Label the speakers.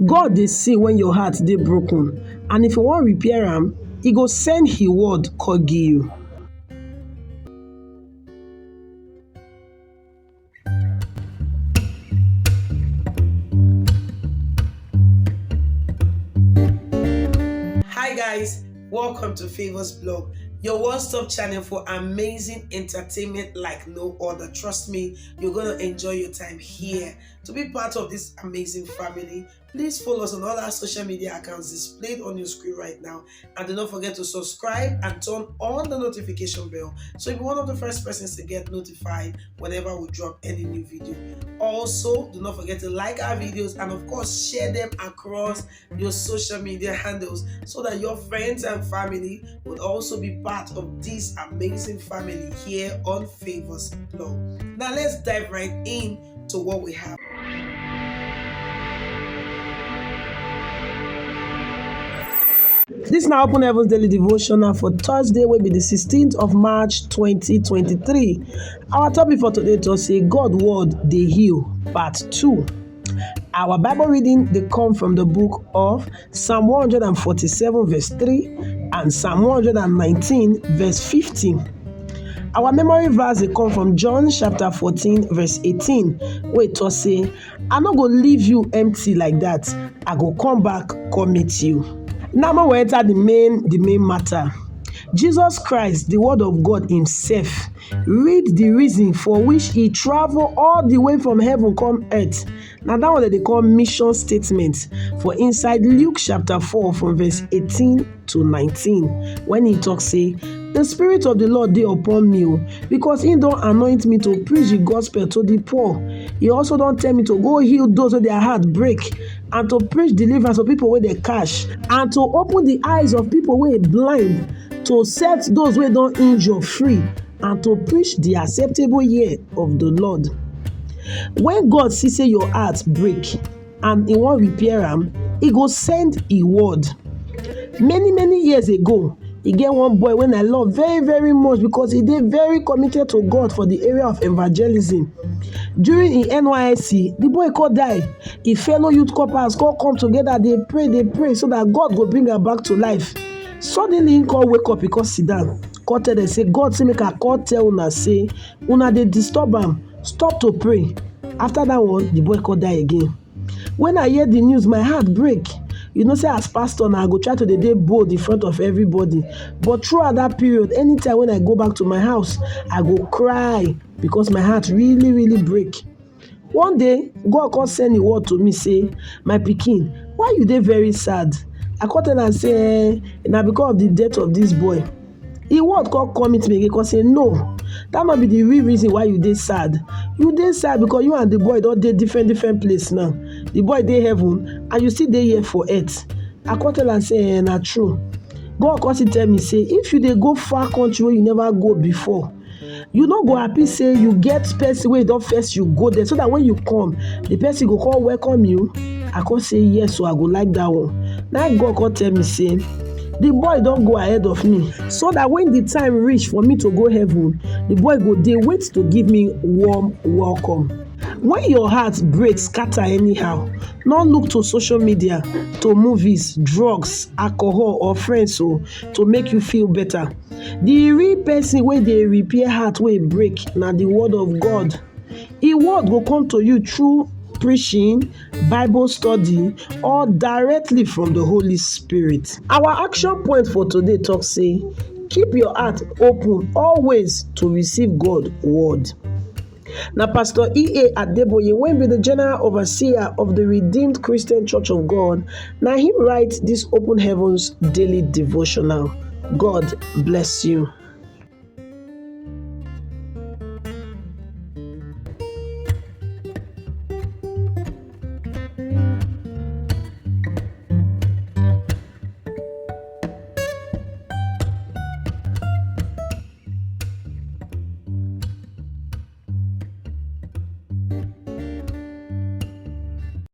Speaker 1: God dey see when your heart dey broken, and if you wan repair am, He go send His word come give you. Hi guys, welcome to Favors Blog, your one-stop channel for amazing entertainment like no other. Trust me, you're going to enjoy your time here. To be part of this amazing family, please follow us on all our social media accounts displayed on your screen right now. And do not forget to subscribe and turn on the notification bell so you'll be one of the first persons to get notified whenever we drop any new video. Also, do not forget to like our videos and of course share them across your social media handles so that your friends and family would also be part of this amazing family here on Favors Blog. Now let's dive right into what we have. This now Open Heavens Daily Devotional for Thursday will be the 16th of March 2023. Our topic for today to say God Word Dey Heal, Part 2. Our Bible reading they come from the book of Psalm 147 verse 3 and Psalm 119 verse 15. Our memory verse they come from John chapter 14 verse 18 where it say, I no go leave you empty like that. I go come back, come meet you. Now we enter the main matter. Jesus Christ, the Word of God Himself, read the reason for which He traveled all the way from heaven come earth. Now that one that they call mission statement for inside Luke chapter 4 from verse 18 to 19. When He talks say, the Spirit of the Lord dey upon me, because He don't anoint me to preach the gospel to the poor. He also don't tell me to go heal those with their heart break, and to preach deliverance of people with their cash, and to open the eyes of people with blind, to set those who don't injure free, and to preach the acceptable year of the Lord. When God sees say your heart break and He wan repair am, He go send His word. Many years ago, e get one boy when I love very, very much because he dey very committed to God for the area of evangelism. During his NYSC, the boy could die. His fellow youth corpers come together, they pray so that God go bring her back to life. Suddenly, he come wake up, he come sit down. Come tell them, say, God say make I come tell una say, una dey disturb am, stop to pray. After that one, the boy could die again. When I hear the news, my heart break. You know, say as pastor now, I go try to dey bold in front of everybody. But throughout that period, anytime when I go back to my house, I go cry because my heart really break. One day, God come send a word to me, say, my pikin, why you dey very sad? I come tell am say, na because of the death of this boy. He word come meet me again, come say, no, that might be the real reason why you dey sad. You dey sad because you and the boy don dey different place now. The boy dey heaven and you still dey here for earth. I come tell am say, na true. God come still tell me say, if you dey go far country where you never go before, you no go happy say you get person wey don first you go there, so that when you come, the person go come welcome you. I come say yes, so I go like that one. Now God come tell me say, the boy don't go ahead of me, so that when the time reach for me to go heaven, the boy go dey wait to give me warm welcome. When your heart breaks, scatter anyhow, not look to social media, to movies, drugs, alcohol or friends to make you feel better. The real person wey dey repair heart wey break na the word of God. His word go come to you through preaching, Bible study, or directly from the Holy Spirit. Our action point for today talk say, keep your heart open always to receive God's word. Now, Pastor E.A. Adeboye, when be the general overseer of the Redeemed Christian Church of God, now him write this Open Heavens Daily Devotional. God bless you.